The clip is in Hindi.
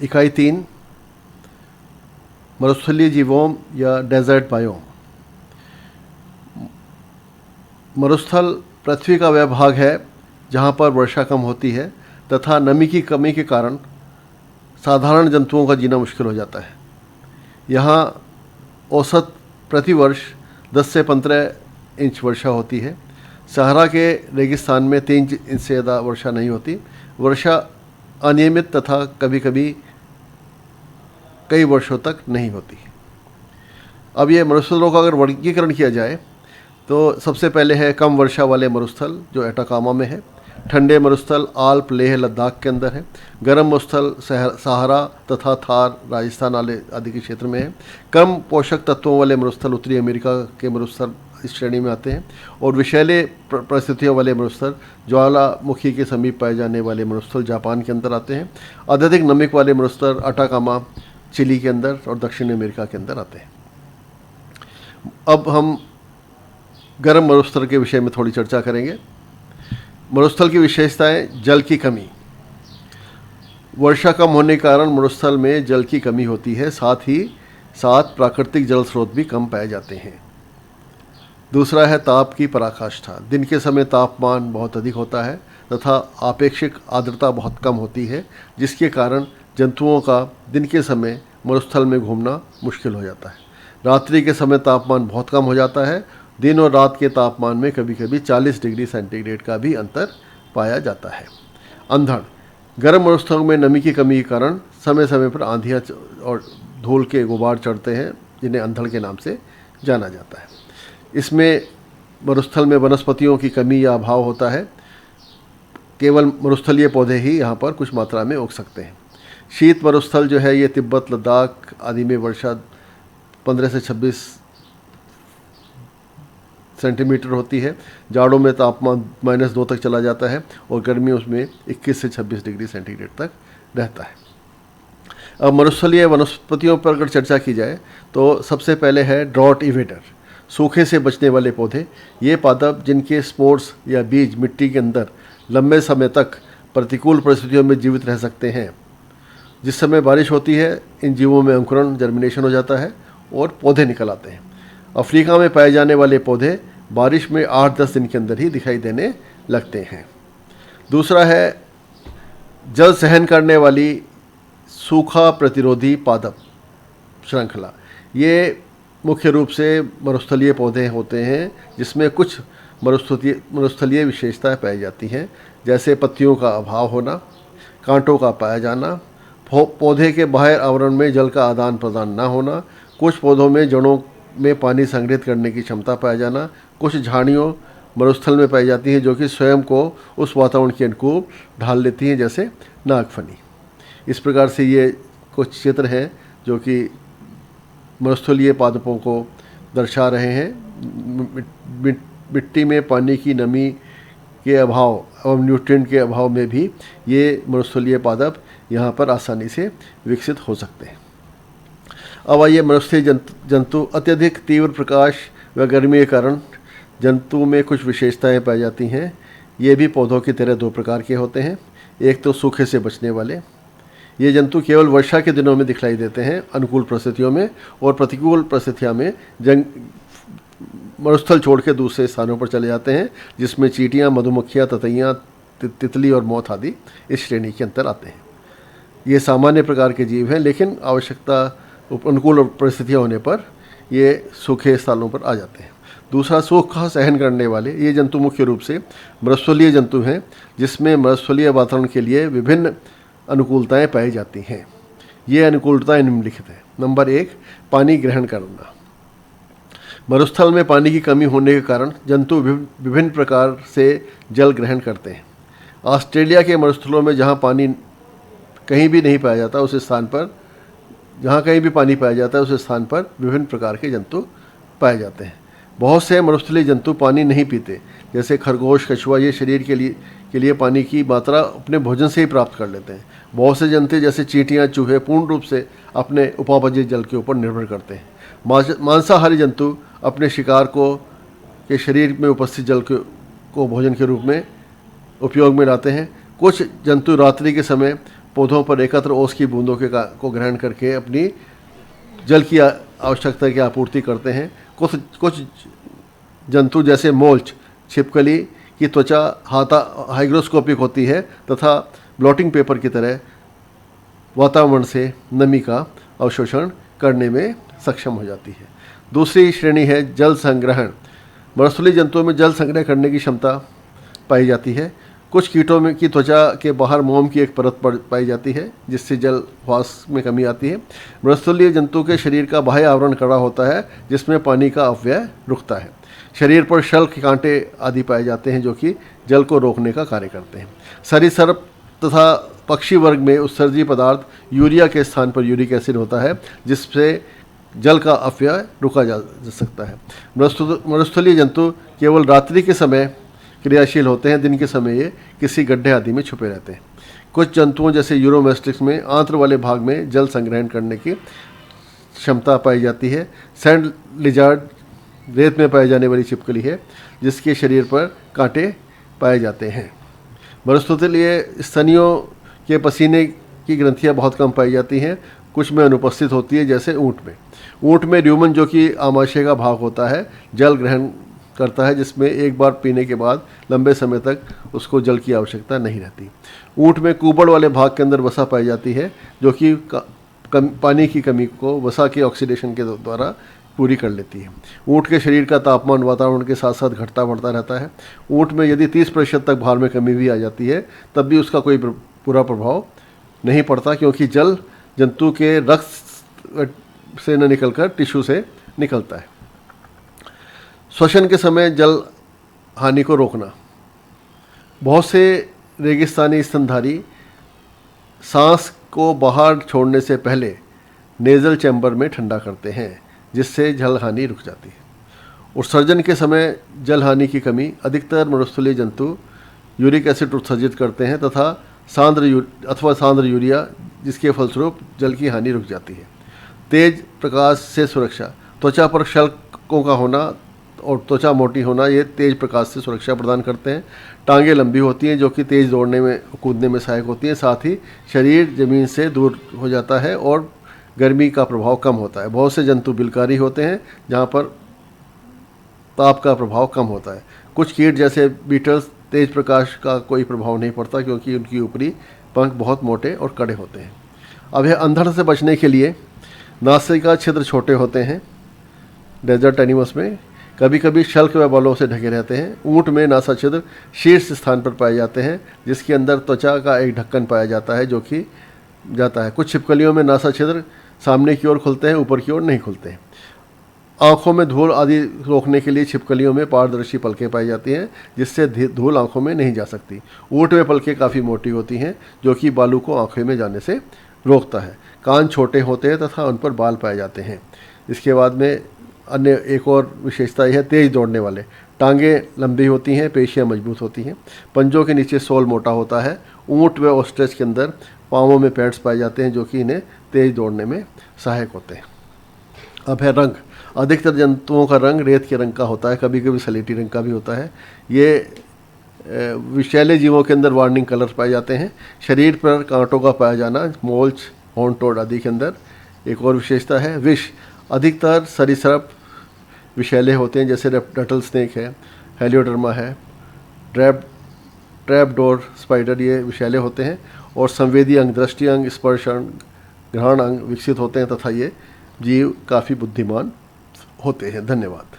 इकाई 3 मरुस्थलीय जीवोम या डेजर्ट बायोम। मरुस्थल पृथ्वी का वह भाग है जहाँ पर वर्षा कम होती है तथा नमी की कमी के कारण साधारण जंतुओं का जीना मुश्किल हो जाता है। यहाँ औसत प्रतिवर्ष 10 से 15 इंच वर्षा होती है। सहारा के रेगिस्तान में 3 इंच से ज़्यादा वर्षा नहीं होती। वर्षा अनियमित तथा कभी कभी कई वर्षों तक नहीं होती। अब ये मरुस्थलों का अगर वर्गीकरण किया जाए तो सबसे पहले है कम वर्षा वाले मरुस्थल जो एटाकामा में है। ठंडे मरुस्थल आल्प लेह लद्दाख के अंदर है। गर्म मरुस्थल सहारा तथा थार राजस्थान आदि के क्षेत्र में है। कम पोषक तत्वों वाले मरुस्थल उत्तरी अमेरिका के मरुस्थल इस श्रेणी में आते हैं। और विषैले परिस्थितियों वाले मरुस्थल ज्वालामुखी के समीप पाए जाने वाले मरुस्थल जापान के अंदर आते हैं। अत्यधिक नमक वाले मरुस्थल अटाकामा चिली के अंदर और दक्षिण अमेरिका के अंदर आते हैं। अब हम गर्म मरुस्थल के विषय में थोड़ी चर्चा करेंगे। मरुस्थल की विशेषताएं। जल की कमी। वर्षा कम होने के कारण मरुस्थल में जल की कमी होती है, साथ ही साथ प्राकृतिक जल स्रोत भी कम पाए जाते हैं। दूसरा है ताप की पराकाष्ठा। दिन के समय तापमान बहुत अधिक होता है तथा आपेक्षिक आर्द्रता बहुत कम होती है, जिसके कारण जंतुओं का दिन के समय मरुस्थल में घूमना मुश्किल हो जाता है। रात्रि के समय तापमान बहुत कम हो जाता है। दिन और रात के तापमान में कभी कभी 40 डिग्री सेंटीग्रेड का भी अंतर पाया जाता है। अंधड़। गर्म मरुस्थलों में नमी की कमी के कारण समय समय पर आंधियाँ और धूल के गुबार चढ़ते हैं, जिन्हें अंधड़ के नाम से जाना जाता है। इसमें मरुस्थल में वनस्पतियों की कमी या अभाव होता है। केवल मरुस्थलीय पौधे ही यहाँ पर कुछ मात्रा में उग सकते हैं। शीत मरुस्थल जो है ये तिब्बत लद्दाख आदि में वर्षा 15 से 26 सेंटीमीटर होती है। जाड़ों में तापमान -2 तक चला जाता है और गर्मियों में 21 से 26 डिग्री सेंटीग्रेड तक रहता है। अब मरुस्थलीय वनस्पतियों पर अगर चर्चा की जाए तो सबसे पहले है ड्रॉट इवेटर, सूखे से बचने वाले पौधे। ये पादप जिनके स्पोर्स या बीज मिट्टी के अंदर लंबे समय तक प्रतिकूल परिस्थितियों में जीवित रह सकते हैं। जिस समय बारिश होती है इन जीवों में अंकुरण जर्मिनेशन हो जाता है और पौधे निकल आते हैं। अफ्रीका में पाए जाने वाले पौधे बारिश में 8-10 दिन के अंदर ही दिखाई देने लगते हैं। दूसरा है जल सहन करने वाली सूखा प्रतिरोधी पादप श्रृंखला। ये मुख्य रूप से मरुस्थलीय पौधे होते हैं जिसमें कुछ मरुस्थलीय विशेषताएं पाई जाती हैं, जैसे पत्तियों का अभाव होना, कांटों का पाया जाना, पौधे के बाहर आवरण में जल का आदान प्रदान न होना, कुछ पौधों में जड़ों में पानी संग्रहित करने की क्षमता पाया जाना, कुछ झाड़ियों मरुस्थल में पाई जाती हैं जो कि स्वयं को उस वातावरण के अनुकूल ढाल लेती हैं, जैसे नागफनी। इस प्रकार से ये कुछ क्षेत्र हैं जो कि मरुस्थलीय पादपों को दर्शा रहे हैं। मिट्टी में पानी की नमी के अभाव और न्यूट्रिएंट के अभाव में भी ये मरुस्थलीय पादप यहाँ पर आसानी से विकसित हो सकते हैं। अब आइए मरुस्थलीय जंतु। अत्यधिक तीव्र प्रकाश व गर्मी के कारण जंतु में कुछ विशेषताएं पाई जाती हैं। ये भी पौधों की तरह 2 प्रकार के होते हैं। एक तो सूखे से बचने वाले। ये जंतु केवल वर्षा के दिनों में दिखलाई देते हैं अनुकूल परिस्थितियों में, और प्रतिकूल परिस्थितियों में मरुस्थल छोड़ के दूसरे स्थानों पर चले जाते हैं, जिसमें चींटियाँ, मधुमक्खियाँ, ततैयाँ, तितली और मोथ आदि इस श्रेणी के अंतर आते हैं। ये सामान्य प्रकार के जीव हैं, लेकिन आवश्यकता अनुकूल परिस्थितियाँ होने पर ये सूखे स्थानों पर आ जाते हैं। दूसरा सूखा सहन करने वाले। ये जंतु मुख्य रूप से मरुस्थलीय जंतु हैं, जिसमें मरुस्थलीय वातावरण के लिए विभिन्न अनुकूलताएं पाई जाती हैं। ये अनुकूलताएं निम्नलिखित हैं। नंबर 1, पानी ग्रहण करना। मरुस्थल में पानी की कमी होने के कारण जंतु विभिन्न प्रकार से जल ग्रहण करते हैं। ऑस्ट्रेलिया के मरुस्थलों में जहाँ पानी कहीं भी नहीं पाया जाता उस स्थान पर, जहाँ कहीं भी पानी पाया जाता है उस स्थान पर विभिन्न प्रकार के जंतु पाए जाते हैं। बहुत से मरुस्थलीय जंतु पानी नहीं पीते, जैसे खरगोश, कछुआ। ये शरीर के लिए पानी की मात्रा अपने भोजन से ही प्राप्त कर लेते हैं। बहुत से जंतु जैसे चींटियाँ, चूहे पूर्ण रूप से अपने उपापचय जल के ऊपर निर्भर करते हैं। मांसाहारी जंतु अपने शिकार के शरीर में उपस्थित जल को भोजन के रूप में उपयोग में लाते हैं। कुछ जंतु रात्रि के समय पौधों पर एकत्र ओस की बूंदों को ग्रहण करके अपनी जल की आवश्यकता की आपूर्ति करते हैं। कुछ जंतु जैसे मोल्च, छिपकली की त्वचा हाइग्रोस्कोपिक होती है तथा ब्लॉटिंग पेपर की तरह वातावरण से नमी का अवशोषण करने में सक्षम हो जाती है। दूसरी श्रेणी है जल संग्रहण। मरुस्थलीय जंतुओं में जल संग्रह करने की क्षमता पाई जाती है। कुछ कीटों में की त्वचा के बाहर मोम की एक परत पाई जाती है जिससे जल वाष्प में कमी आती है। मरुस्थलीय जंतु के शरीर का बाह्य आवरण कड़ा होता है जिसमें पानी का अपव्यय रुकता है। शरीर पर शल्क, कांटे आदि पाए जाते हैं जो कि जल को रोकने का कार्य करते हैं। सरीसृप तथा पक्षी वर्ग में उत्सर्जी पदार्थ यूरिया के स्थान पर यूरिक एसिड होता है जिससे जल का अपव्यय रुका जा सकता है। मरुस्थलीय जंतु केवल रात्रि के समय क्रियाशील होते हैं, दिन के समय ये किसी गड्ढे आदि में छुपे रहते हैं। कुछ जंतुओं जैसे यूरोमेस्टिक्स में आंत्र वाले भाग में जल संग्रहण करने की क्षमता पाई जाती है। सैंड लिजार्ड रेत में पाई जाने वाली छिपकली है जिसके शरीर पर कांटे पाए जाते हैं। मरुस्थलीय स्तनियों के पसीने की ग्रंथियां बहुत कम पाई जाती हैं, कुछ में अनुपस्थित होती है जैसे ऊँट में। ऊँट में र्यूमन जो कि आमाशय का भाग होता है जल ग्रहण करता है जिसमें एक बार पीने के बाद लंबे समय तक उसको जल की आवश्यकता नहीं रहती। ऊँट में कुबड़ वाले भाग के अंदर वसा पाई जाती है जो कि पानी की कमी को वसा के ऑक्सीडेशन के द्वारा पूरी कर लेती है। ऊँट के शरीर का तापमान वातावरण के साथ साथ घटता बढ़ता रहता है। ऊँट में यदि 30% तक भार में कमी भी आ जाती है तब भी उसका कोई पूरा प्रभाव नहीं पड़ता क्योंकि जल जंतु के रक्त से न निकलकर टिश्यू से निकलता है। श्वसन के समय जल हानि को रोकना। बहुत से रेगिस्तानी स्तनधारी सांस को बाहर छोड़ने से पहले नेज़ल चैम्बर में ठंडा करते हैं जिससे जल हानि रुक जाती है। उत्सर्जन के समय जल हानि की कमी। अधिकतर मरुस्थलीय जंतु यूरिक एसिड उत्सर्जित करते हैं तथा सांद्र यूरिया जिसके फलस्वरूप जल की हानि रुक जाती है। तेज प्रकाश से सुरक्षा। त्वचा पर शल्कों का होना और त्वचा मोटी होना ये तेज प्रकाश से सुरक्षा प्रदान करते हैं। टांगें लंबी होती हैं जो कि तेज दौड़ने में कूदने में सहायक होती हैं। साथ ही शरीर जमीन से दूर हो जाता है और गर्मी का प्रभाव कम होता है। बहुत से जंतु बिलकारी होते हैं जहाँ पर ताप का प्रभाव कम होता है। कुछ कीट जैसे बीटल्स तेज प्रकाश का कोई प्रभाव नहीं पड़ता क्योंकि उनकी ऊपरी पंख बहुत मोटे और कड़े होते हैं। अब यह अंधड़ से बचने के लिए नासिका छिद्र छोटे होते हैं। डेजर्ट एनिमल्स में कभी कभी शल्क व बालों से ढके रहते हैं। ऊँट में नासा छिद्र शीर्ष स्थान पर पाए जाते हैं जिसके अंदर त्वचा का एक ढक्कन पाया जाता है जो कि जाता है। कुछ छिपकलियों में नासा छिद्र सामने की ओर खुलते हैं, ऊपर की ओर नहीं खुलते हैं। आँखों में धूल आदि रोकने के लिए छिपकलियों में पारदर्शी पलकें पाई जाती हैं जिससे धूल आँखों में नहीं जा सकती। ऊँट में पलकें काफ़ी मोटी होती हैं जो कि बालू को आँखों में जाने से रोकता है। कान छोटे होते हैं तथा उन पर बाल पाए जाते हैं। इसके बाद में अन्य एक और विशेषता यह है तेज दौड़ने वाले। टांगें लंबी होती हैं, पेशियां मजबूत होती हैं। पंजों के नीचे सोल मोटा होता है। ऊँट व ऑस्ट्रिच के अंदर पाँवों में पैड्स पाए जाते हैं जो कि इन्हें तेज दौड़ने में सहायक होते हैं। अब है रंग। अधिकतर जंतुओं का रंग रेत के रंग का होता है, कभी कभी सलेटी रंग का भी होता है। ये विषैले जीवों के अंदर वार्निंग कलर पाए जाते हैं। शरीर पर कांटों का पाया जाना मोल्च, हॉर्न टोड आदि के अंदर। एक और विशेषता है विष। अधिकतर सरीसृप विषैले होते हैं जैसे रटल स्नेक है, हेलियोडर्मा है, ट्रैपडोर स्पाइडर, ये विषैले होते हैं। और संवेदी अंग, दृष्टि अंग, स्पर्श अंग, घ्राण अंग विकसित होते हैं तथा ये जीव काफ़ी बुद्धिमान होते हैं। धन्यवाद।